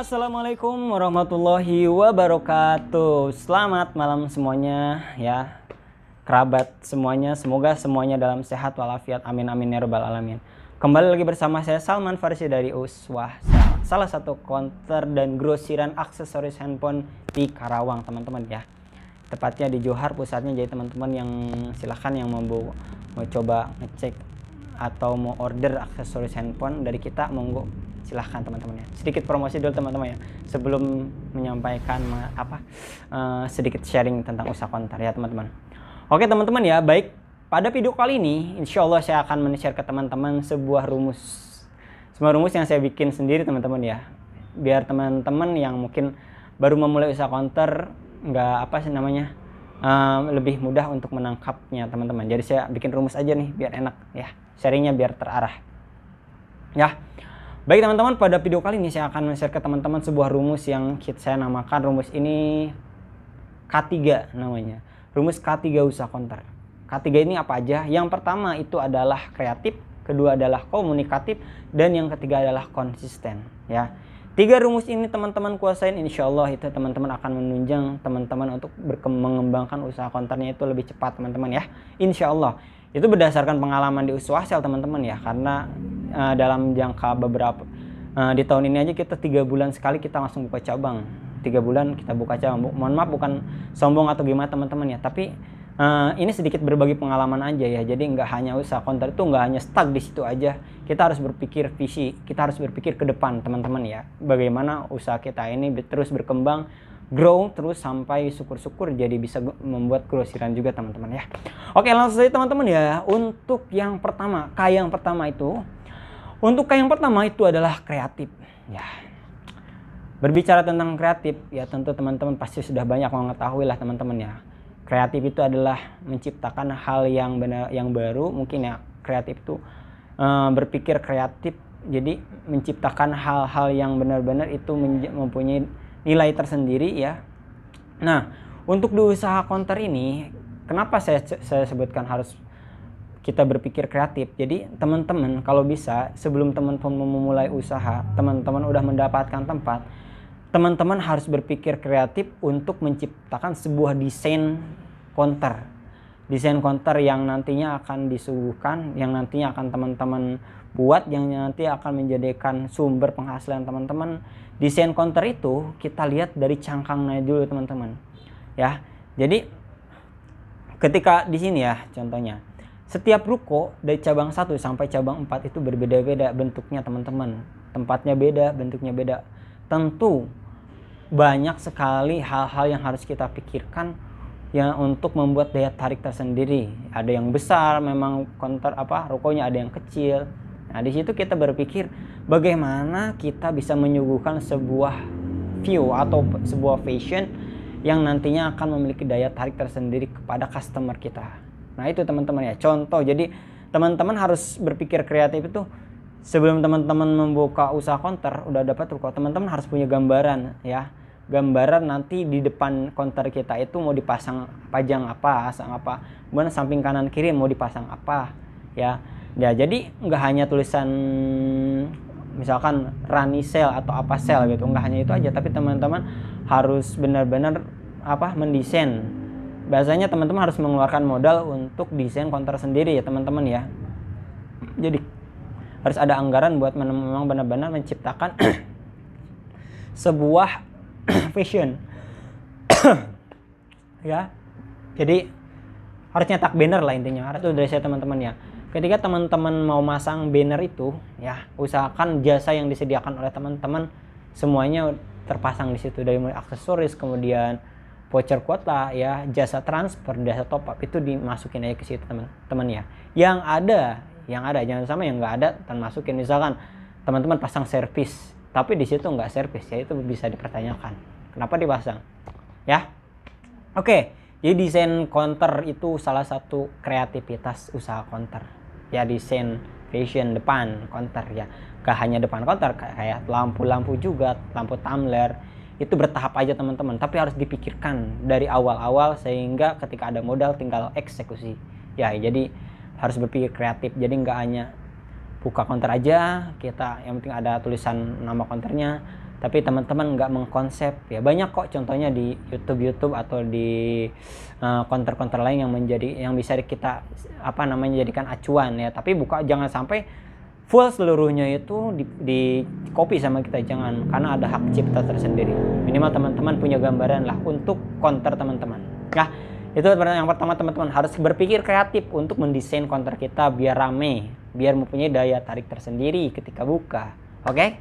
Assalamualaikum warahmatullahi wabarakatuh. Selamat malam semuanya ya, kerabat semuanya. Semoga semuanya dalam sehat walafiat. Amin amin ya rabbal alamin. Kembali lagi bersama saya Salman Farisi dari Uswah, salah satu counter dan grosiran aksesoris handphone di Karawang, teman-teman ya. Tepatnya di Johar pusatnya. Jadi teman-teman yang silahkan yang mau coba ngecek atau mau order aksesoris handphone dari kita, monggo silahkan teman-teman ya. Sedikit promosi dulu teman-teman ya, sebelum menyampaikan sedikit sharing tentang usaha counter ya teman-teman. Oke teman-teman ya, baik, pada video kali ini insya Allah saya akan men-share ke teman-teman sebuah rumus yang saya bikin sendiri teman-teman ya, biar teman-teman yang mungkin baru memulai usaha counter lebih mudah untuk menangkapnya teman-teman. Jadi saya bikin rumus aja nih biar enak ya, sharingnya biar terarah ya. Baik teman-teman, pada video kali ini saya akan men-share ke teman-teman sebuah rumus yang saya namakan rumus ini K3 namanya. Rumus K3 usaha counter. K3 ini apa aja? Yang pertama itu adalah kreatif, kedua adalah komunikatif, dan yang ketiga adalah konsisten ya. 3 rumus ini teman-teman kuasain, insya Allah itu teman-teman akan menunjang teman-teman untuk mengembangkan usaha counternya itu lebih cepat teman-teman ya, insya Allah. Itu berdasarkan pengalaman di Uswahsel teman-teman ya, karena dalam jangka beberapa di tahun ini aja kita 3 bulan sekali kita langsung buka cabang. 3 bulan kita buka cabang. Mohon maaf bukan sombong atau gimana teman-teman ya, tapi ini sedikit berbagi pengalaman aja ya. Jadi nggak hanya usaha counter itu nggak hanya stuck di situ aja. Kita harus berpikir visi, kita harus berpikir ke depan teman-teman ya. Bagaimana usaha kita ini terus berkembang, grow terus sampai syukur-syukur jadi bisa membuat grosiran juga teman-teman ya. Oke, langsung saja teman-teman ya. Untuk yang pertama, yang pertama itu adalah kreatif ya. Berbicara tentang kreatif ya, tentu teman-teman pasti sudah banyak mengetahui lah teman-teman ya. Kreatif itu adalah menciptakan hal yang benar, yang baru mungkin ya. Kreatif itu berpikir kreatif, jadi menciptakan hal-hal yang benar-benar itu mempunyai nilai tersendiri ya. Nah, untuk di usaha counter ini, kenapa saya sebutkan harus kita berpikir kreatif? Jadi teman-teman kalau bisa sebelum teman-teman memulai usaha, teman-teman udah mendapatkan tempat, teman-teman harus berpikir kreatif untuk menciptakan sebuah desain counter. Desain counter yang nantinya akan disuguhkan, yang nantinya akan teman-teman buat, yang nanti akan menjadikan sumber penghasilan teman-teman. Desain counter itu kita lihat dari cangkangnya dulu teman-teman ya. Jadi ketika di sini ya contohnya, setiap ruko dari cabang 1 sampai cabang 4 itu berbeda-beda bentuknya teman-teman. Tempatnya beda, bentuknya beda. Tentu banyak sekali hal-hal yang harus kita pikirkan ya untuk membuat daya tarik tersendiri. Ada yang besar memang counter rukonya, ada yang kecil. Nah, di situ kita berpikir bagaimana kita bisa menyuguhkan sebuah view atau sebuah fashion yang nantinya akan memiliki daya tarik tersendiri kepada customer kita. Nah, itu teman-teman ya, contoh. Jadi teman-teman harus berpikir kreatif itu sebelum teman-teman membuka usaha counter, udah dapat ruko, teman-teman harus punya gambaran ya. Gambaran nanti di depan counter kita itu mau dipasang pajang apa, pasang apa, kemudian samping kanan kiri mau dipasang apa ya. Ya, jadi nggak hanya tulisan misalkan Rani Sale atau apa sale gitu, nggak hanya itu aja, tapi teman-teman harus benar-benar mendesain. Biasanya teman-teman harus mengeluarkan modal untuk desain counter sendiri ya teman-teman ya. Jadi harus ada anggaran buat memang benar-benar menciptakan sebuah fashion ya. Jadi harus nyetak banner lah intinya. Itu dari saya teman-teman ya. Ketika teman-teman mau masang banner itu ya, usahakan jasa yang disediakan oleh teman-teman semuanya terpasang di situ, dari mulai aksesoris, kemudian voucher kuota ya, jasa transfer, jasa top up, itu dimasukin aja ke situ teman-teman ya. Yang ada jangan sama yang nggak ada dan masukin. Misalkan teman-teman pasang servis tapi di situ nggak servis ya, itu bisa dipertanyakan kenapa dipasang ya. Oke, jadi desain counter itu salah satu kreativitas usaha counter ya. Desain fashion depan counter ya, gak hanya depan counter, kayak lampu-lampu juga, lampu tumbler itu bertahap aja teman-teman, tapi harus dipikirkan dari awal-awal sehingga ketika ada modal tinggal eksekusi ya. Jadi harus berpikir kreatif, jadi nggak hanya buka counter aja kita yang penting ada tulisan nama counternya, tapi teman-teman nggak mengkonsep. Ya banyak kok contohnya di YouTube atau di konter-konter lain yang bisa kita jadikan acuan ya. Tapi jangan sampai full seluruhnya itu di copy sama kita, jangan, karena ada hak cipta tersendiri. Minimal teman-teman punya gambaran lah untuk konter teman-teman. Nah, itu yang pertama, teman-teman harus berpikir kreatif untuk mendesain konter kita biar rame, biar mempunyai daya tarik tersendiri ketika buka. Oke?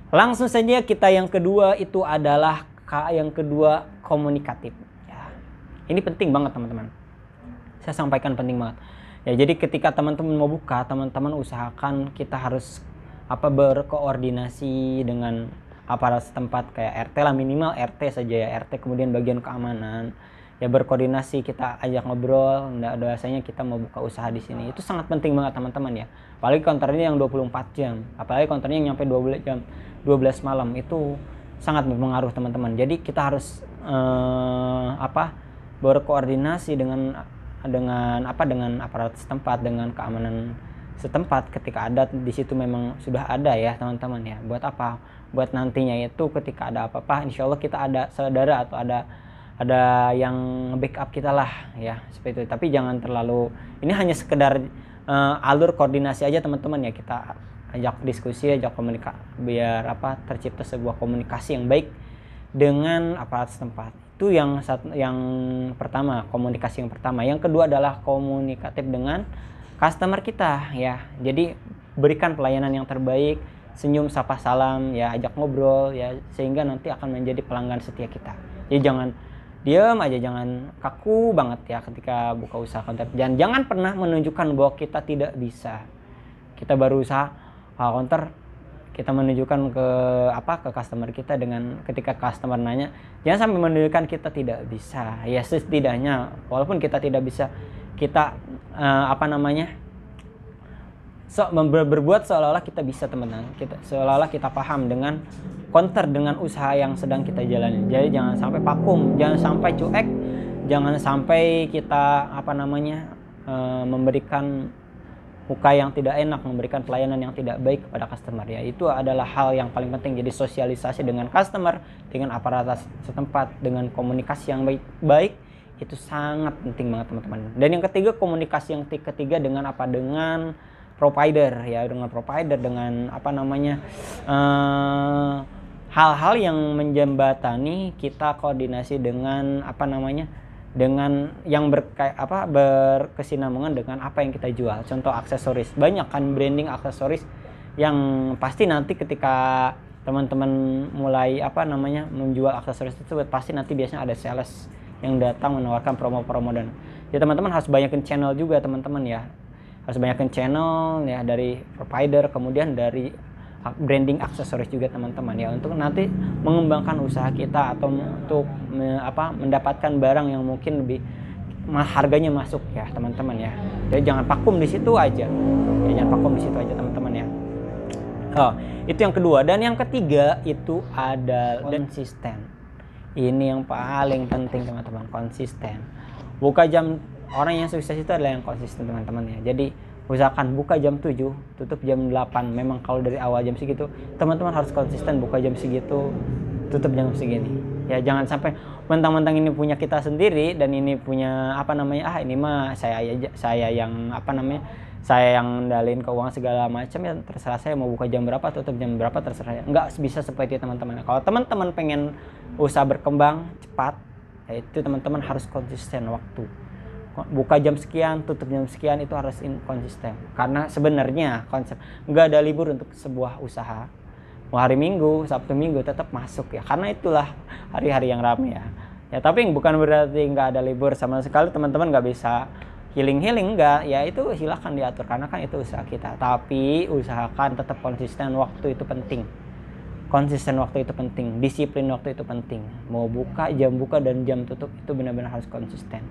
Langsung saja kita yang kedua itu adalah komunikatif. Ya. Ini penting banget teman-teman. Saya sampaikan penting banget. Ya, jadi ketika teman-teman mau buka, teman-teman usahakan kita harus berkoordinasi dengan aparat setempat kayak RT lah, minimal RT saja ya, RT, kemudian bagian keamanan. Ya berkoordinasi, kita ajak ngobrol, biasanya kita mau buka usaha di sini. Itu sangat penting banget teman-teman ya. Apalagi konternya yang 24 jam, apalagi konternya yang nyampe 12 malam, itu sangat berpengaruh teman-teman. Jadi kita harus berkoordinasi dengan aparat setempat, dengan keamanan setempat ketika ada di situ memang sudah ada ya teman-teman ya. Buat apa? Buat nantinya itu ketika ada apa-apa, insya Allah kita ada saudara atau ada yang backup kita lah ya, seperti itu. Tapi jangan terlalu, ini hanya sekedar alur koordinasi aja teman-teman ya. Kita ajak diskusi, ajak komunikasi biar tercipta sebuah komunikasi yang baik dengan aparat setempat. Itu yang pertama, komunikasi yang pertama. Yang kedua adalah komunikatif dengan customer kita ya. Jadi berikan pelayanan yang terbaik, senyum, sapa, salam ya, ajak ngobrol ya, sehingga nanti akan menjadi pelanggan setia kita. Jadi jangan diam aja, jangan kaku banget ya ketika buka usaha konter. Jangan pernah menunjukkan bahwa kita tidak bisa. Kita baru usaha konter, kita menunjukkan ke customer kita dengan ketika customer nanya, jangan sampai menunjukkan kita tidak bisa. Ya setidaknya walaupun kita tidak bisa, kita berbuat seolah-olah kita bisa teman-teman. Seolah-olah kita paham dengan konter, dengan usaha yang sedang kita jalani. Jadi jangan sampai vakum, jangan sampai cuek, jangan sampai kita memberikan muka yang tidak enak, memberikan pelayanan yang tidak baik kepada customer ya. Itu adalah hal yang paling penting. Jadi sosialisasi dengan customer, dengan aparat setempat, dengan komunikasi yang baik itu sangat penting banget teman-teman. Dan yang ketiga, komunikasi yang ketiga dengan dengan provider ya, dengan hal-hal yang menjembatani kita koordinasi dengan dengan yang berkesinambungan dengan apa yang kita jual. Contoh aksesoris, banyak kan branding aksesoris yang pasti nanti ketika teman-teman mulai menjual aksesoris tersebut, pasti nanti biasanya ada sales yang datang menawarkan promo-promo. Dan ya teman-teman harus banyakin channel juga teman-teman ya, harus banyakin channel ya, dari provider, kemudian dari branding aksesoris juga teman-teman ya, untuk nanti mengembangkan usaha kita atau untuk mendapatkan barang yang mungkin lebih harganya masuk ya teman-teman ya. Jadi jangan vakum di situ aja ya, jangan vakum di situ aja teman-teman ya. Itu yang kedua. Dan yang ketiga itu ada konsisten. Ini yang paling penting teman-teman, konsisten. Buka jam, orang yang sukses itu adalah yang konsisten teman-teman ya. Jadi usahakan buka jam 7, tutup jam 8. Memang kalau dari awal jam segitu, teman-teman harus konsisten buka jam segitu, tutup jam segini. Ya jangan sampai mentang-mentang ini punya kita sendiri dan ini punya ini mah saya yang saya yang ngendalin keuangan segala macam ya, terserah saya mau buka jam berapa, tutup jam berapa, terserah. Enggak bisa seperti itu teman-teman. Kalau teman-teman pengen usaha berkembang cepat, ya itu teman-teman harus konsisten waktu. Buka jam sekian, tutup jam sekian, itu harus konsisten. Karena sebenarnya konsep nggak ada libur untuk sebuah usaha. Mau hari Minggu, Sabtu Minggu tetap masuk ya. Karena itulah hari-hari yang ramai ya. Ya tapi bukan berarti nggak ada libur sama sekali, teman-teman nggak bisa healing nggak. Ya itu silahkan diatur karena kan itu usaha kita. Tapi usahakan tetap konsisten, waktu itu penting. Konsisten waktu itu penting, disiplin waktu itu penting. Mau buka, jam buka dan jam tutup itu benar-benar harus konsisten.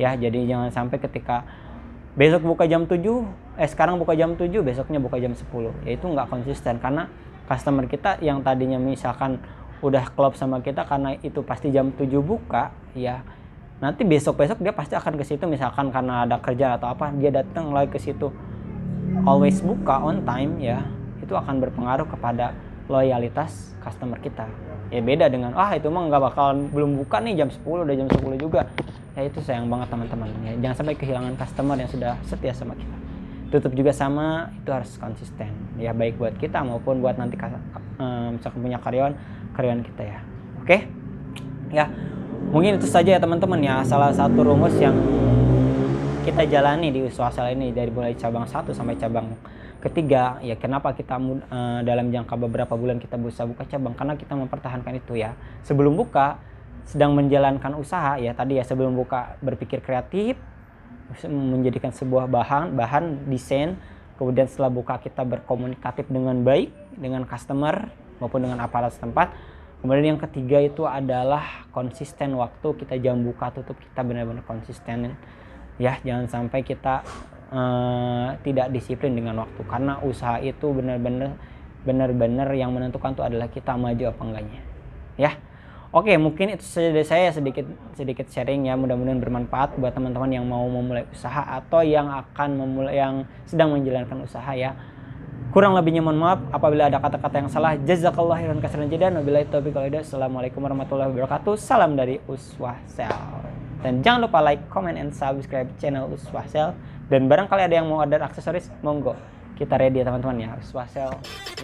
Ya, jadi jangan sampai ketika besok buka jam 7, sekarang buka jam 7, besoknya buka jam 10. Ya itu nggak konsisten, karena customer kita yang tadinya misalkan udah klop sama kita karena itu pasti jam 7 buka, ya nanti besok-besok dia pasti akan ke situ, misalkan karena ada kerja atau apa, dia datang lagi ke situ. Always buka on time ya, itu akan berpengaruh kepada loyalitas customer kita. Ya beda dengan itu mah nggak bakalan, belum buka nih jam 10, udah jam 10 juga. Ya itu sayang banget teman-teman. Ya, jangan sampai kehilangan customer yang sudah setia sama kita. Tutup juga sama, itu harus konsisten. Ya baik buat kita maupun buat nanti misalkan punya karyawan kita ya. Oke? Ya, mungkin itu saja ya teman-teman ya, salah satu rumus yang kita jalani di Usaha Sel ini dari mulai cabang 1 sampai cabang ketiga. Ya kenapa kita dalam jangka beberapa bulan kita bisa buka cabang, karena kita mempertahankan itu ya. Sebelum buka sedang menjalankan usaha ya tadi ya, sebelum buka berpikir kreatif, menjadikan sebuah bahan desain, kemudian setelah buka kita berkomunikatif dengan baik dengan customer maupun dengan aparat setempat. Kemudian yang ketiga itu adalah konsisten waktu kita, jam buka tutup kita benar-benar konsisten ya, jangan sampai kita tidak disiplin dengan waktu, karena usaha itu benar-benar yang menentukan itu adalah kita maju apa enggaknya ya. Oke, mungkin itu saja dari saya, sedikit sharing ya, mudah-mudahan bermanfaat buat teman-teman yang mau memulai usaha atau yang sedang menjalankan usaha ya. Kurang lebihnya mohon maaf apabila ada kata-kata yang salah. Jazakallahu khairan katsiran jazaan. Wabillahi taufiq wal hidayah. Assalamualaikum warahmatullahi wabarakatuh. Salam dari Uswah Sel. Dan jangan lupa like, comment, and subscribe channel Uswah Sel. Dan barangkali ada yang mau order aksesoris, monggo. Kita ready ya teman-teman ya. Uswah Sel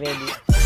ready.